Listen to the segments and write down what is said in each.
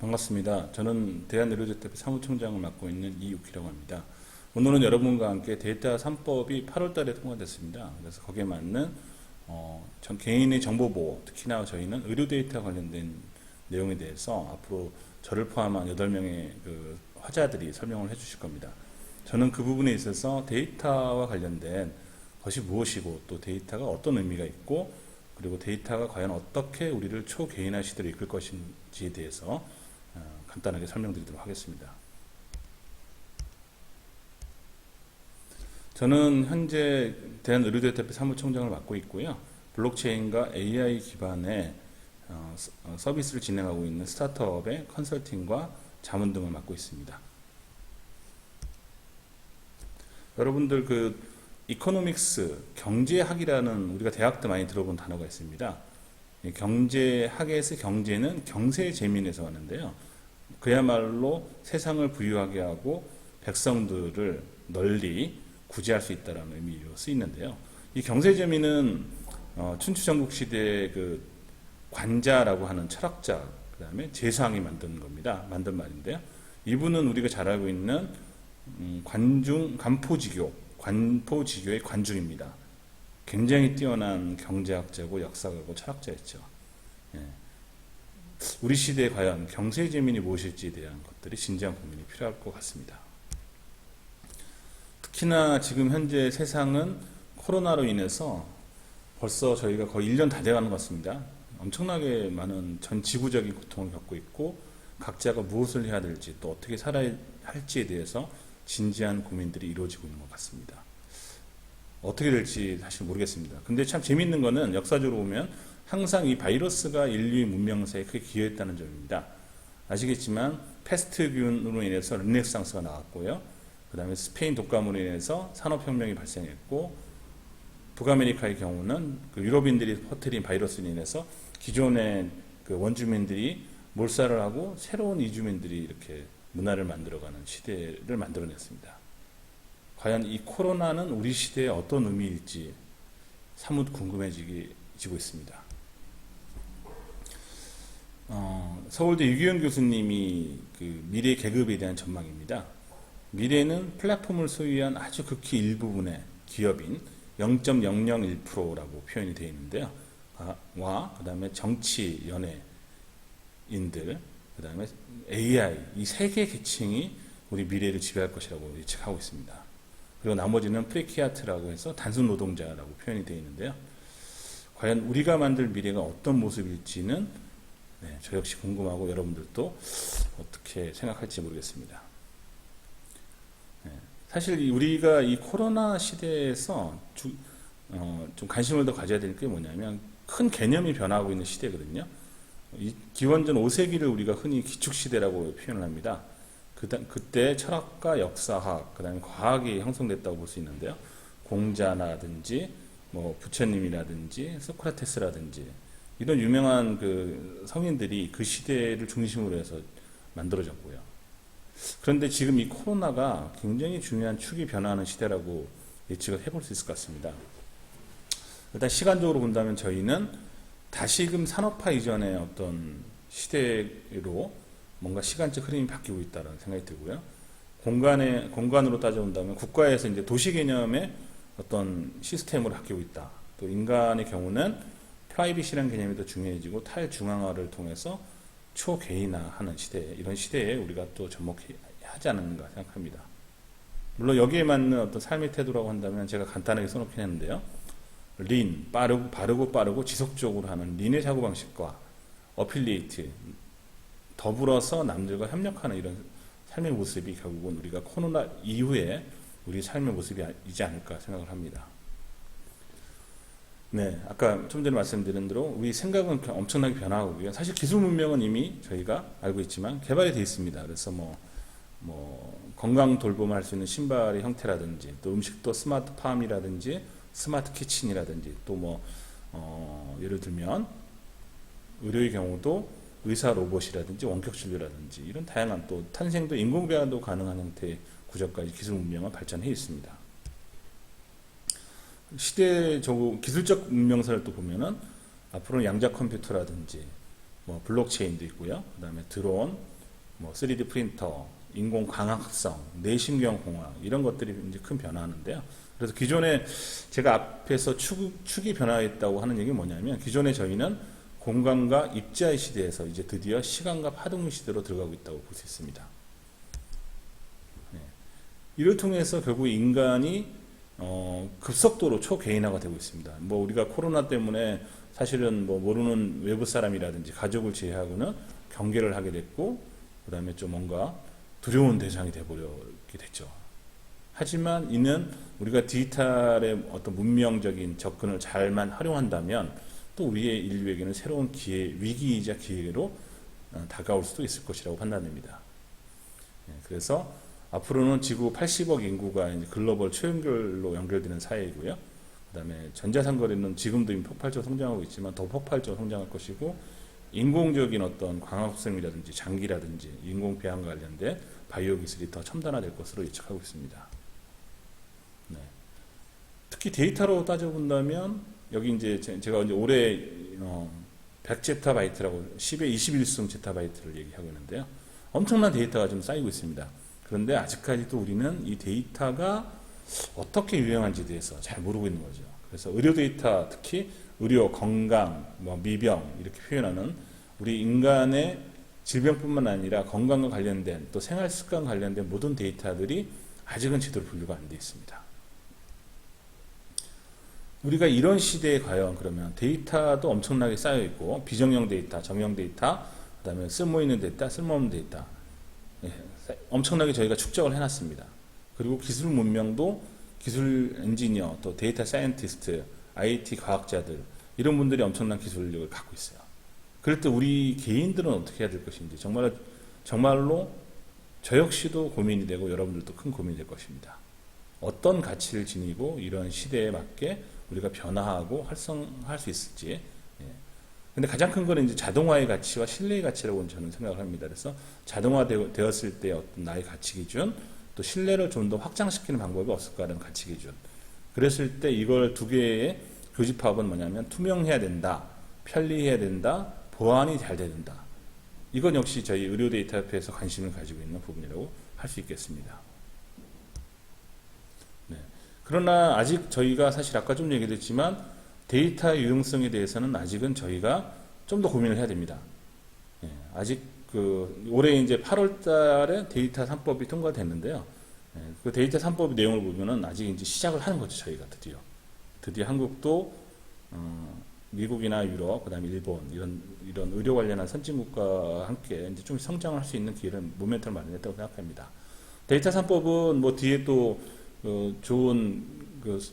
반갑습니다. 저는 대한의료대표 사무총장을 맡고 있는 이육희라고 합니다. 오늘은 여러분과 함께 데이터 3법이 8월 달에 통과됐습니다. 그래서 거기에 맞는 전 개인의 정보보호, 특히나 저희는 의료 데이터 관련된 내용에 대해서 앞으로 저를 포함한 8명의 그 화자들이 설명을 해주실 겁니다. 저는 그 부분에 있어서 데이터와 관련된 것이 무엇이고 또 데이터가 어떤 의미가 있고 그리고 데이터가 과연 어떻게 우리를 초개인화 시대로 이끌 것인지에 대해서 간단하게 설명드리도록 하겠습니다. 저는 현재 대한의료대표 사무총장을 맡고 있고요. 블록체인과 AI 기반의 서비스를 진행하고 있는 스타트업의 컨설팅과 자문 등을 맡고 있습니다. 여러분들 그 이코노믹스, 경제학이라는 우리가 대학 때 많이 들어본 단어가 있습니다. 경제학에서 경제는 경세재민에서 왔는데요. 그야말로 세상을 부유하게 하고 백성들을 널리 구제할 수 있다는 의미로 쓰이는데요. 이 경세재민은 춘추전국 시대의 그 관자라고 하는 철학자, 그 다음에 제사항이 만든 겁니다. 만든 말인데요. 이분은 우리가 잘 알고 있는 관포지교의 관중입니다. 굉장히 뛰어난 경제학자고 역사가고 철학자였죠. 예. 우리 시대에 과연 경세재민이 무엇일지에 대한 것들이 진지한 고민이 필요할 것 같습니다. 특히나 지금 현재 세상은 코로나로 인해서 벌써 저희가 거의 1년 다 돼가는 것 같습니다. 엄청나게 많은 전 지구적인 고통을 겪고 있고 각자가 무엇을 해야 될지 또 어떻게 살아야 할지에 대해서 진지한 고민들이 이루어지고 있는 것 같습니다. 어떻게 될지 사실 모르겠습니다. 근데 참 재밌는 거는 역사적으로 보면 항상 이 바이러스가 인류의 문명사에 크게 기여했다는 점입니다. 아시겠지만 패스트균으로 인해서 르네상스가 나왔고요. 그 다음에 스페인 독감으로 인해서 산업혁명이 발생했고 북아메리카의 경우는 그 유럽인들이 퍼뜨린 바이러스로 인해서 기존의 그 원주민들이 몰살을 하고 새로운 이주민들이 이렇게 문화를 만들어가는 시대를 만들어냈습니다. 과연 이 코로나는 우리 시대에 어떤 의미일지 사뭇 궁금해지고 있습니다. 서울대 유기현 교수님이 그 미래 계급에 대한 전망입니다. 미래는 플랫폼을 소유한 아주 극히 일부분의 기업인 0.001%라고 표현이 되어 있는데요. 그 다음에 정치, 연예인들, 그 다음에 AI, 이 세 개 계층이 우리 미래를 지배할 것이라고 예측하고 있습니다. 그리고 나머지는 프레키아트라고 해서 단순 노동자라고 표현이 되어 있는데요. 과연 우리가 만들 미래가 어떤 모습일지는 저 역시 궁금하고 여러분들도 어떻게 생각할지 모르겠습니다. 사실 우리가 이 코로나 시대에서 좀 관심을 더 가져야 될 게 뭐냐면 큰 개념이 변화하고 있는 시대거든요. 이 기원전 5세기를 우리가 흔히 기축시대라고 표현을 합니다. 그때 철학과 역사학, 그 다음에 과학이 형성됐다고 볼 수 있는데요. 공자라든지, 뭐 부처님이라든지, 소크라테스라든지, 이런 유명한 그 성인들이 그 시대를 중심으로 해서 만들어졌고요. 그런데 지금 이 코로나가 굉장히 중요한 축이 변화하는 시대라고 예측을 해볼 수 있을 것 같습니다. 일단 시간적으로 본다면 저희는 다시금 산업화 이전의 어떤 시대로 뭔가 시간적 흐름이 바뀌고 있다는 생각이 들고요. 공간으로 따져본다면 국가에서 이제 도시 개념의 어떤 시스템으로 바뀌고 있다. 또 인간의 경우는 프라이빗이라는 개념이 더 중요해지고 탈중앙화를 통해서 초개인화하는 시대, 이런 시대에 우리가 또 접목하지 않는가 생각합니다. 물론 여기에 맞는 어떤 삶의 태도라고 한다면 제가 간단하게 써놓긴 했는데요. 린, 바르고 지속적으로 하는 린의 사고방식과 어필리에이트, 더불어서 남들과 협력하는 이런 삶의 모습이 결국은 우리가 코로나 이후에 우리 삶의 모습이지 않을까 생각을 합니다. 네, 아까 좀 전에 말씀드린 대로 우리 생각은 엄청나게 변화하고요. 사실 기술 문명은 이미 저희가 알고 있지만 개발이 되어 있습니다. 그래서 뭐 건강 돌봄을 할 수 있는 신발의 형태라든지 또 음식도 스마트팜이라든지 스마트 키친이라든지 또 예를 들면 의료의 경우도 의사 로봇이라든지 원격 진료라든지 이런 다양한 또 탄생도 인공배아도 가능한 형태의 구조까지 기술 문명은 발전해 있습니다. 시대적으로 기술적 문명사를 또 보면은 앞으로는 양자 컴퓨터라든지 블록체인도 있고요. 그 다음에 드론, 뭐 3D 프린터, 인공 광합성, 뇌신경 공학 이런 것들이 이제 큰 변화하는데요. 그래서 기존에 제가 앞에서 축이 변화했다고 하는 얘기는 뭐냐면 기존에 저희는 공간과 입자의 시대에서 이제 드디어 시간과 파동 시대로 들어가고 있다고 볼 수 있습니다. 네. 이를 통해서 결국 인간이 급속도로 초개인화가 되고 있습니다. 뭐 우리가 코로나 때문에 사실은 뭐 모르는 외부 사람이라든지 가족을 제외하고는 경계를 하게 됐고, 그 다음에 좀 뭔가 두려운 대상이 되어버리게 됐죠. 하지만 이는 우리가 디지털의 어떤 문명적인 접근을 잘만 활용한다면 또 우리의 인류에게는 새로운 기회, 위기이자 기회로 다가올 수도 있을 것이라고 판단됩니다. 그래서 앞으로는 지구 80억 인구가 이제 글로벌 초연결로 연결되는 사회이고요. 그 다음에 전자상거래는 지금도 이미 폭발적으로 성장하고 있지만 더 폭발적으로 성장할 것이고, 인공적인 어떤 광합성이라든지 장기라든지 인공배양과 관련된 바이오 기술이 더 첨단화될 것으로 예측하고 있습니다. 네. 특히 데이터로 따져본다면 여기 이제 제가 이제 올해 100제타바이트라고 10의 21승 제타바이트를 얘기하고 있는데요. 엄청난 데이터가 좀 쌓이고 있습니다. 그런데 아직까지도 우리는 이 데이터가 어떻게 유용한지에 대해서 잘 모르고 있는 거죠. 그래서 의료 데이터, 특히 의료, 건강, 뭐 미병 이렇게 표현하는 우리 인간의 질병뿐만 아니라 건강과 관련된 또 생활 습관 관련된 모든 데이터들이 아직은 제대로 분류가 안 돼 있습니다. 우리가 이런 시대에 과연 그러면 데이터도 엄청나게 쌓여 있고, 비정형 데이터, 정형 데이터, 그 다음에 쓸모있는 데이터, 쓸모없는 데이터, 엄청나게 저희가 축적을 해놨습니다. 그리고 기술 문명도 기술 엔지니어, 또 데이터 사이언티스트, IT 과학자들 이런 분들이 엄청난 기술력을 갖고 있어요. 그럴 때 우리 개인들은 어떻게 해야 될 것인지 정말로 저 역시도 고민이 되고 여러분들도 큰 고민이 될 것입니다. 어떤 가치를 지니고 이런 시대에 맞게 우리가 변화하고 활성화할 수 있을지. 근데 가장 큰 거는 이제 자동화의 가치와 신뢰의 가치라고 저는 생각을 합니다. 그래서 자동화되었을 때 어떤 나의 가치 기준, 또 신뢰를 좀 더 확장시키는 방법이 없을까라는 가치 기준. 그랬을 때 이걸 두 개의 교집합은 뭐냐면 투명해야 된다, 편리해야 된다, 보안이 잘 돼야 된다. 이건 역시 저희 의료 데이터 협회에서 관심을 가지고 있는 부분이라고 할 수 있겠습니다. 네. 그러나 아직 저희가 사실 아까 좀 얘기했지만 데이터 유용성에 대해서는 아직은 저희가 좀 더 고민을 해야 됩니다. 예, 아직 올해 이제 8월 달에 데이터 3법이 통과됐는데요. 예, 그 데이터 3법 내용을 보면은 아직 이제 시작을 하는 거죠, 저희가 드디어 한국도 미국이나 유럽, 그다음에 일본 이런 의료 관련한 선진국과 함께 이제 좀 성장을 할 수 있는 기회를 모멘텀을 마련했다고 생각합니다. 데이터 3법은 뭐 뒤에 또 좋은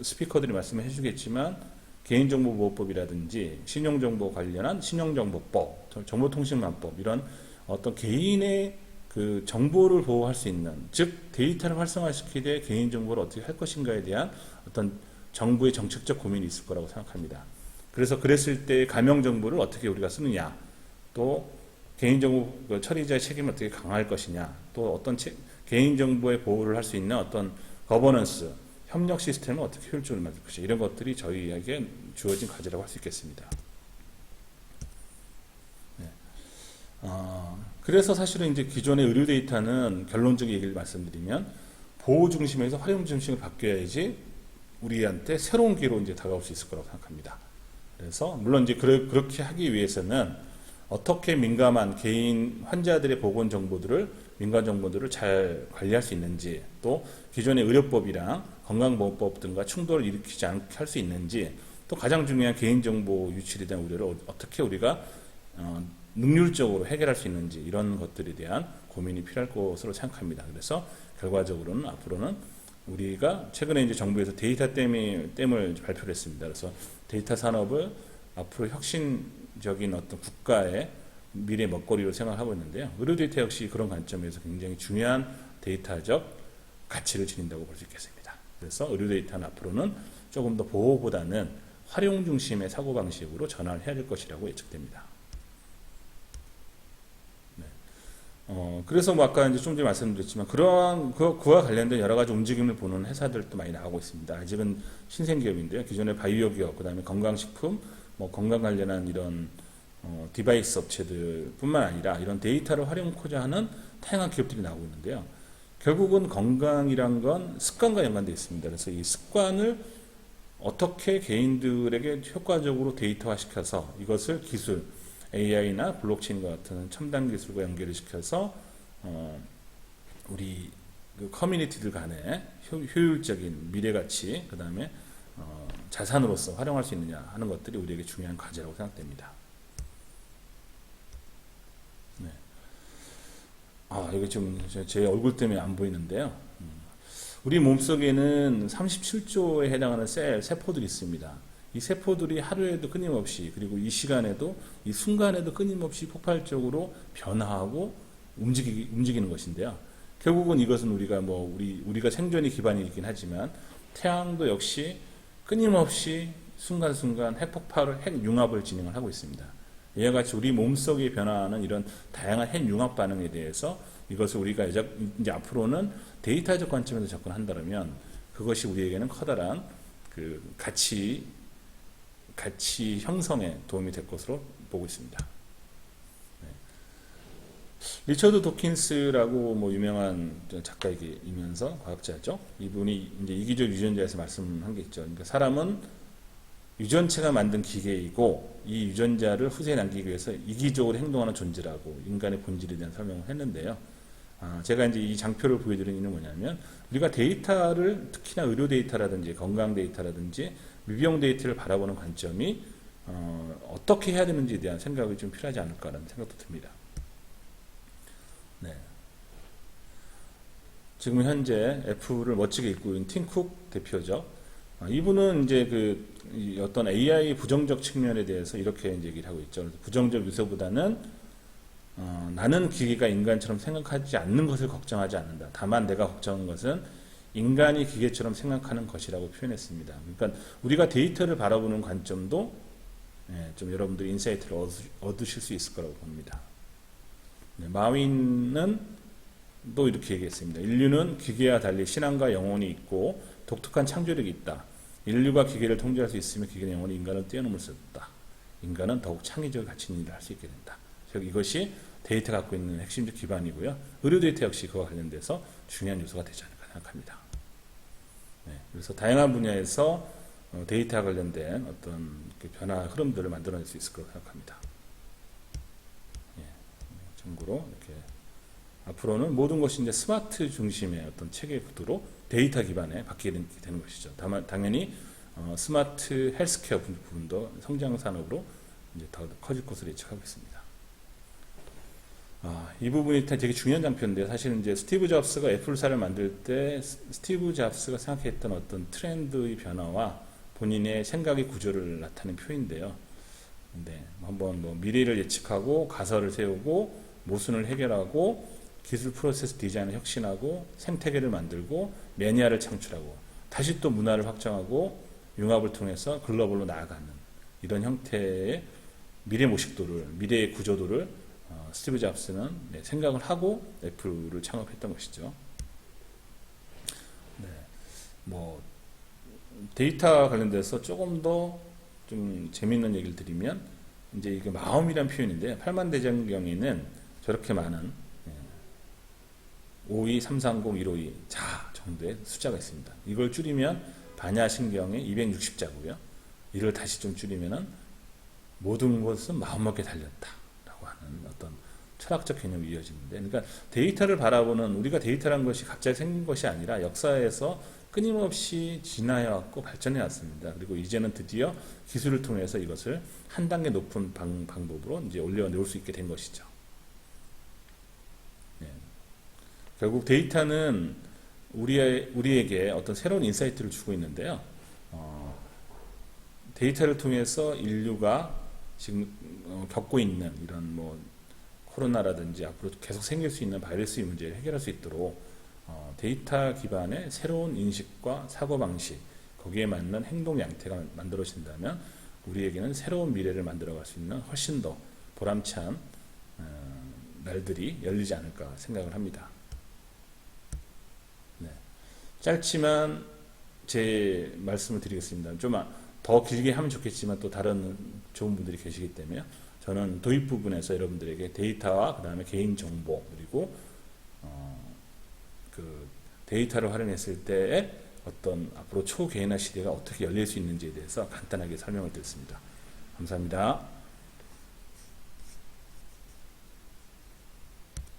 스피커들이 말씀을 해주겠지만 개인정보보호법이라든지 신용정보 관련한 신용정보법, 정보통신망법 이런 어떤 개인의 그 정보를 보호할 수 있는, 즉 데이터를 활성화시키되 개인정보를 어떻게 할 것인가에 대한 어떤 정부의 정책적 고민이 있을 거라고 생각합니다. 그래서 그랬을 때 가명정보를 어떻게 우리가 쓰느냐, 또 개인정보 처리자의 책임을 어떻게 강화할 것이냐, 또 어떤 개인정보의 보호를 할 수 있는 어떤 거버넌스, 협력 시스템을 어떻게 효율적으로 만들 것이냐, 이런 것들이 저희에게 주어진 과제라고 할 수 있겠습니다. 네. 그래서 사실은 이제 기존의 의료 데이터는 결론적인 얘기를 말씀드리면 보호 중심에서 활용 중심으로 바뀌어야지 우리한테 새로운 기회로 이제 다가올 수 있을 거라고 생각합니다. 그래서 물론 이제 그렇게 하기 위해서는 어떻게 민감한 개인 환자들의 보건 정보들을 민간 정보들을 잘 관리할 수 있는지, 또 기존의 의료법이랑 건강보호법 등과 충돌을 일으키지 않게 할 수 있는지, 또 가장 중요한 개인정보 유출에 대한 우려를 어떻게 우리가 능률적으로 해결할 수 있는지, 이런 것들에 대한 고민이 필요할 것으로 생각합니다. 그래서 결과적으로는 앞으로는 우리가 최근에 이제 정부에서 데이터 댐을 발표를 했습니다. 그래서 데이터 산업을 앞으로 혁신적인 어떤 국가의 미래 먹거리로 생각하고 있는데요. 의료 데이터 역시 그런 관점에서 굉장히 중요한 데이터적 가치를 지닌다고 볼 수 있겠습니다. 그래서 의료 데이터는 앞으로는 조금 더 보호보다는 활용 중심의 사고방식으로 전환을 해야 될 것이라고 예측됩니다. 네. 그래서 뭐 아까 이제 좀 전에 말씀드렸지만 그러한 그와 관련된 여러 가지 움직임을 보는 회사들도 많이 나오고 있습니다. 아직은 신생 기업인데요. 기존의 바이오 기업, 그다음에 건강식품, 뭐 건강 관련한 이런 디바이스 업체들뿐만 아니라 이런 데이터를 활용하고자 하는 다양한 기업들이 나오고 있는데요. 결국은 건강이란 건 습관과 연관되어 있습니다. 그래서 이 습관을 어떻게 개인들에게 효과적으로 데이터화시켜서 이것을 기술, AI나 블록체인과 같은 첨단 기술과 연결을 시켜서 우리 그 커뮤니티들 간에 효율적인 미래가치, 그 다음에 자산으로서 활용할 수 있느냐 하는 것들이 우리에게 중요한 과제라고 생각됩니다. 네. 이거 지금 제 얼굴 때문에 안 보이는데요. 우리 몸속에는 37조에 해당하는 세포들이 있습니다. 이 세포들이 하루에도 끊임없이, 그리고 이 시간에도, 이 순간에도 끊임없이 폭발적으로 변화하고 움직이는 것인데요. 결국은 이것은 우리가 생존이 기반이긴 하지만 태양도 역시 끊임없이 순간순간 핵폭발을, 핵융합을 진행을 하고 있습니다. 이와 같이 우리 몸속에 변화하는 이런 다양한 핵융합 반응에 대해서 이것을 우리가 이제 앞으로는 데이터적 관점에서 접근한다면 그것이 우리에게는 커다란 그 가치 형성에 도움이 될 것으로 보고 있습니다. 네. 리처드 도킨스라고 유명한 작가이면서 과학자죠. 이분이 이제 이기적 유전자에서 말씀한 게 있죠. 그러니까 사람은 유전체가 만든 기계이고 이 유전자를 후세에 남기기 위해서 이기적으로 행동하는 존재라고 인간의 본질에 대한 설명을 했는데요. 제가 이제 이 장표를 보여드리는 이유는 뭐냐면 우리가 데이터를 특히나 의료 데이터라든지 건강 데이터라든지 미비용 데이터를 바라보는 관점이 어떻게 해야 되는지에 대한 생각이 좀 필요하지 않을까라는 생각도 듭니다. 네. 지금 현재 애플을 멋지게 이끌고 있는 팀 쿡 대표죠. 이분은 이제 어떤 AI 부정적 측면에 대해서 이렇게 이제 얘기를 하고 있죠. 부정적 요소보다는 나는 기계가 인간처럼 생각하지 않는 것을 걱정하지 않는다. 다만 내가 걱정한 것은 인간이 기계처럼 생각하는 것이라고 표현했습니다. 그러니까 우리가 데이터를 바라보는 관점도 좀 여러분들이 인사이트를 얻으실 수 있을 거라고 봅니다. 네, 마윈은 또 이렇게 얘기했습니다. 인류는 기계와 달리 신앙과 영혼이 있고 독특한 창조력이 있다. 인류가 기계를 통제할 수 있으면 기계는 영원히 인간을 뛰어넘을 수 없다. 인간은 더욱 창의적으로 가치 있는 일을 할 수 있게 된다. 즉 이것이 데이터가 갖고 있는 핵심적 기반이고요. 의료 데이터 역시 그와 관련돼서 중요한 요소가 되지 않을까 생각합니다. 네, 그래서 다양한 분야에서 데이터와 관련된 어떤 변화 흐름들을 만들어낼 수 있을 거라고 생각합니다. 예, 참고로 이렇게 앞으로는 모든 것이 이제 스마트 중심의 어떤 체계 구도로 데이터 기반에 바뀌게 되는 것이죠. 다만 당연히 스마트 헬스케어 부분도 성장 산업으로 이제 더 커질 것으로 예측하고 있습니다. 이 부분이 되게 중요한 장표인데 사실은 이제 스티브 잡스가 애플사를 만들 때 스티브 잡스가 생각했던 어떤 트렌드의 변화와 본인의 생각의 구조를 나타낸 표인데요. 근데 한번 미래를 예측하고 가설을 세우고 모순을 해결하고 기술 프로세스 디자인을 혁신하고 생태계를 만들고 매니아를 창출하고 다시 또 문화를 확장하고 융합을 통해서 글로벌로 나아가는 이런 형태의 미래 모식도를, 미래의 구조도를 스티브 잡스는 생각을 하고 애플을 창업했던 것이죠. 네, 데이터 관련돼서 조금 더 좀 재미있는 얘기를 드리면 이제 이게 마음이란 표현인데 팔만대장경에는 저렇게 많은 52330 152 자 정도의 숫자가 있습니다. 이걸 줄이면 반야신경의 260자고요. 이를 다시 좀 줄이면은 모든 것은 마음먹기에 달렸다라고 하는 어떤 철학적 개념이 이어지는데, 그러니까 데이터를 바라보는 우리가 데이터라는 것이 갑자기 생긴 것이 아니라 역사에서 끊임없이 진화해 왔고 발전해 왔습니다. 그리고 이제는 드디어 기술을 통해서 이것을 한 단계 높은 방법으로 이제 올려놓을 수 있게 된 것이죠. 네. 결국 데이터는 우리에게 어떤 새로운 인사이트를 주고 있는데요. 데이터를 통해서 인류가 지금 겪고 있는 이런 코로나라든지 앞으로 계속 생길 수 있는 바이러스의 문제를 해결할 수 있도록 데이터 기반의 새로운 인식과 사고방식, 거기에 맞는 행동 양태가 만들어진다면 우리에게는 새로운 미래를 만들어갈 수 있는 훨씬 더 보람찬 날들이 열리지 않을까 생각을 합니다. 네. 짧지만 제 말씀을 드리겠습니다. 좀 더 길게 하면 좋겠지만 또 다른 좋은 분들이 계시기 때문에 저는 도입 부분에서 여러분들에게 데이터와 그 다음에 개인정보 그리고 데이터를 활용했을 때의 어떤 앞으로 초개인화 시대가 어떻게 열릴 수 있는지에 대해서 간단하게 설명을 드렸습니다. 감사합니다.